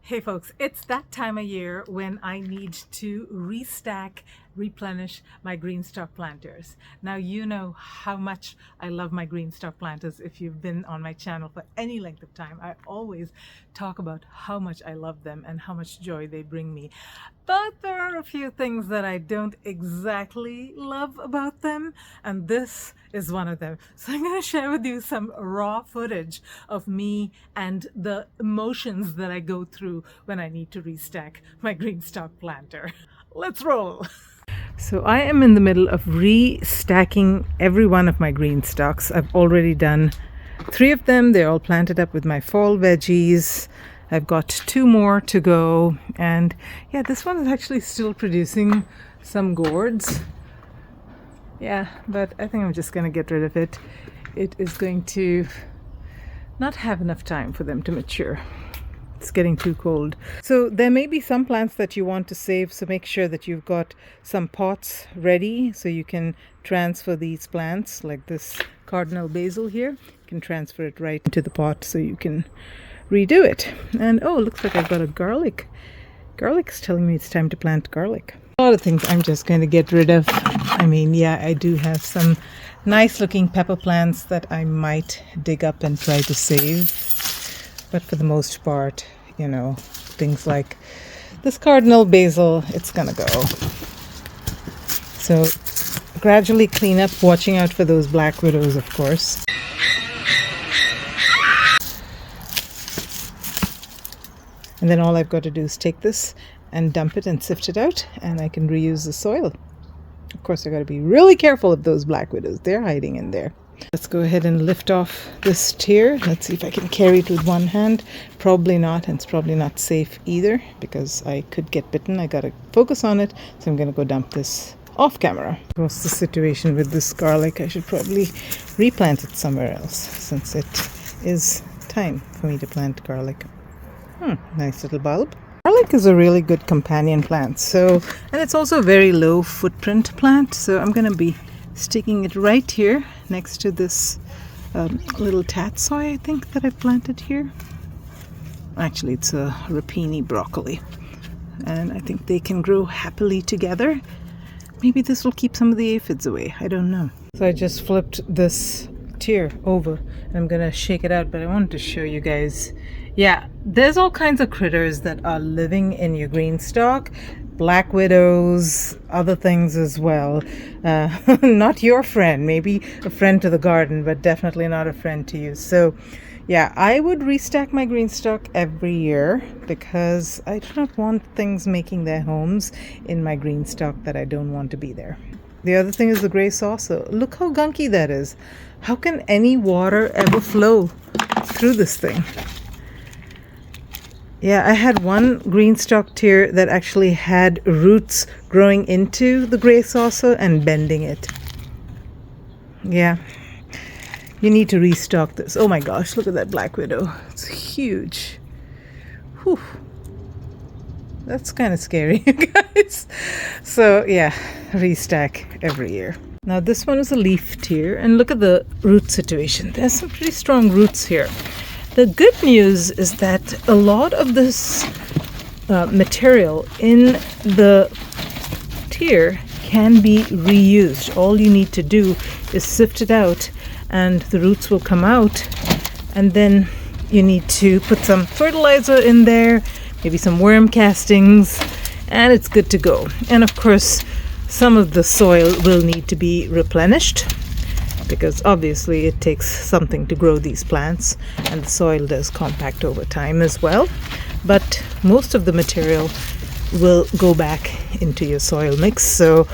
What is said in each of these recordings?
Hey folks, it's that time of year when I need to restack, replenish my GreenStalk planters. Now you know how much I love my GreenStalk planters. If you've been on my channel for any length of time, I always talk about how much I love them and how much joy they bring me. But there are a few things that I don't exactly love about them, and this is one of them. So I'm going to share with you some raw footage of me and the emotions that I go through when I need to restack my GreenStalk planter. Let's roll! So I am in the middle of restacking every one of my GreenStalks. I've already done 3 of them. They're all planted up with my fall veggies. I've got 2 more to go, and yeah, this one is actually still producing some gourds. Yeah, but I think I'm just going to get rid of it. It is going to not have enough time for them to mature. It's getting too cold. So there may be some plants that you want to save, so make sure that you've got some pots ready so you can transfer these plants, like this cardinal basil here. You can transfer it right into the pot so you can redo it. And oh, looks like I've got a garlic. Garlic's telling me it's time to plant garlic. A lot of things I'm just going to get rid of. I mean, yeah, I do have some nice looking pepper plants that I might dig up and try to save. But for the most part, you know, things like this cardinal basil, it's gonna go. So gradually clean up, watching out for those black widows, of course. And then all I've got to do is take this and dump it and sift it out, and I can reuse the soil. Of course, I got to be really careful of those black widows. They're hiding in there. Let's go ahead and lift off this tier. Let's see if I can carry it with one hand. Probably not, and it's probably not safe either because I could get bitten. I gotta focus on it, so I'm gonna go dump this off camera. What's the situation with this garlic? I should probably replant it somewhere else since it is time for me to plant garlic. Nice little bulb. Garlic is a really good companion plant, and it's also a very low footprint plant, so I'm gonna be sticking it right here next to this little tatsoi, I think, that I planted here. Actually, it's a rapini broccoli, and I think they can grow happily together. Maybe this will keep some of the aphids away. I don't know. So I just flipped this tier over, and I'm gonna shake it out, but I wanted to show you guys. Yeah, there's all kinds of critters that are living in your GreenStalk. Black widows, other things as well. Not your friend, maybe a friend to the garden, but definitely not a friend to you. So yeah, I would restack my GreenStalk every year because I do not want things making their homes in my GreenStalk that I don't want to be there. The other thing is the gray saucer. Look how gunky that is. How can any water ever flow through this thing? Yeah, I had one GreenStalk tier that actually had roots growing into the gray saucer and bending it. Yeah, you need to restock this. Oh my gosh, look at that black widow. It's huge. Whew. That's kind of scary, you guys. So yeah, restack every year. Now this one is a leaf tier, and look at the root situation. There's some pretty strong roots here. The good news is that a lot of this material in the tier can be reused. All you need to do is sift it out and the roots will come out, and then you need to put some fertilizer in there, maybe some worm castings, and it's good to go. And of course, some of the soil will need to be replenished, because obviously it takes something to grow these plants, and the soil does compact over time as well. But most of the material will go back into your soil mix. So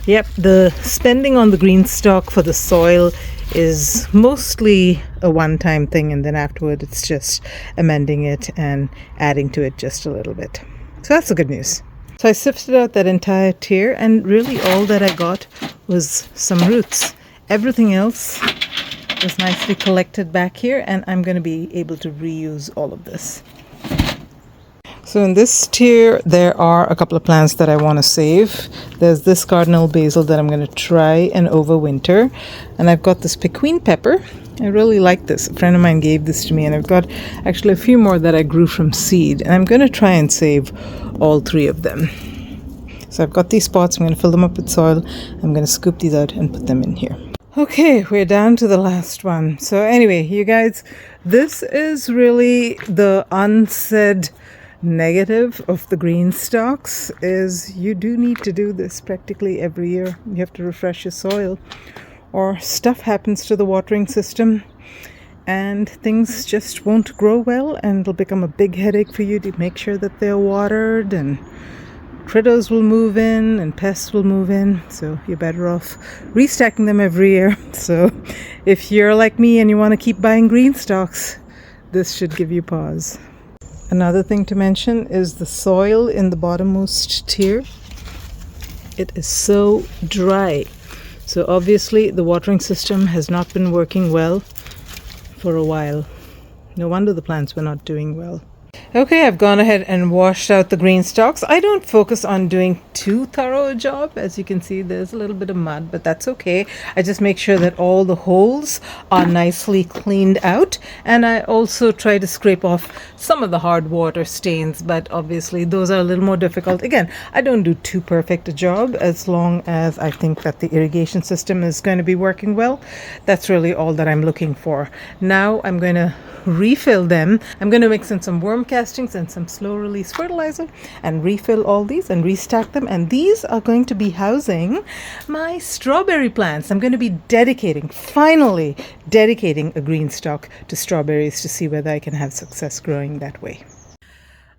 yep, the spending on the GreenStalk for the soil is mostly a one-time thing, and then afterward it's just amending it and adding to it just a little bit. So that's the good news. So I sifted out that entire tier, and really all that I got was some roots. Everything else is nicely collected back here, and I'm going to be able to reuse all of this. So in this tier, there are a couple of plants that I want to save. There's this cardinal basil that I'm going to try and overwinter. And I've got this pequin pepper I really like this. A friend of mine gave this to me, and I've got actually a few more that I grew from seed, and I'm going to try and save all 3 of them. So I've got these pots. I'm going to fill them up with soil. I'm going to scoop these out and put them in here. Okay, we're down to the last one. So anyway, you guys, this is really the unsaid negative of the Greenstocks is you do need to do this practically every year. You have to refresh your soil, or stuff happens to the watering system and things just won't grow well, and it'll become a big headache for you to make sure that they're watered, and critters will move in and pests will move in. So you're better off restacking them every year. So if you're like me and you want to keep buying Greenstocks, this should give you pause. Another thing to mention is the soil in the bottommost tier. It is so dry. So obviously the watering system has not been working well for a while. No wonder the plants were not doing well. Okay, I've gone ahead and washed out the Greenstocks. I don't focus on doing too thorough a job. As you can see, there's a little bit of mud, but that's okay. I just make sure that all the holes are nicely cleaned out. And I also try to scrape off some of the hard water stains, but obviously those are a little more difficult. Again, I don't do too perfect a job as long as I think that the irrigation system is going to be working well. That's really all that I'm looking for. Now I'm going to refill them. I'm going to mix in some worm castings and some slow release fertilizer and refill all these and restack them, and these are going to be housing my strawberry plants. I'm going to be finally dedicating a Greenstock to strawberries to see whether I can have success growing that way.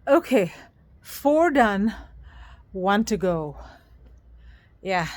Okay, 4 done, 1 to go. Yeah,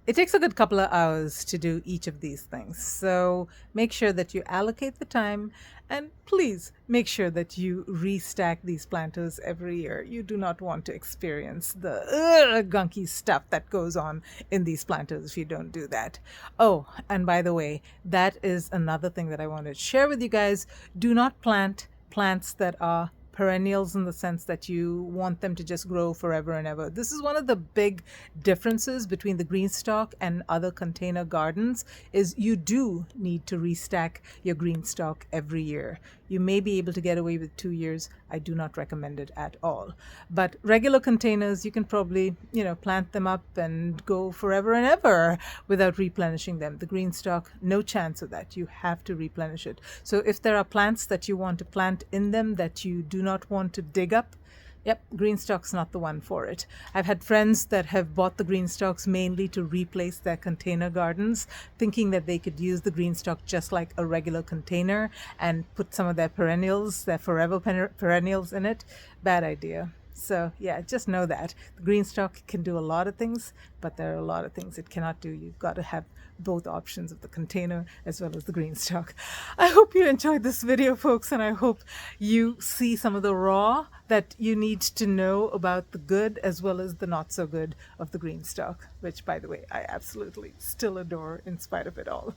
it takes a good couple of hours to do each of these things. So make sure that you allocate the time, and please make sure that you restack these planters every year. You do not want to experience the gunky stuff that goes on in these planters if you don't do that. Oh, and by the way, that is another thing that I want to share with you guys. Do not plant plants that are perennials in the sense that you want them to just grow forever and ever. This is one of the big differences between the Greenstock and other container gardens is you do need to restack your Greenstock every year. You may be able to get away with 2 years. I do not recommend it at all. But regular containers, you can probably, plant them up and go forever and ever without replenishing them. The Greenstock, no chance of that. You have to replenish it. So if there are plants that you want to plant in them that you do not want to dig up, yep, Greenstock's not the one for it. I've had friends that have bought the Greenstocks mainly to replace their container gardens, thinking that they could use the Greenstock just like a regular container and put some of their perennials, their forever perennials in it. Bad idea. So yeah, just know that the Greenstock can do a lot of things, but there are a lot of things it cannot do. You've got to have both options of the container as well as the Greenstock. I hope you enjoyed this video, folks, and I hope you see some of the raw that you need to know about the good as well as the not so good of the Greenstock, which, by the way, I absolutely still adore in spite of it all.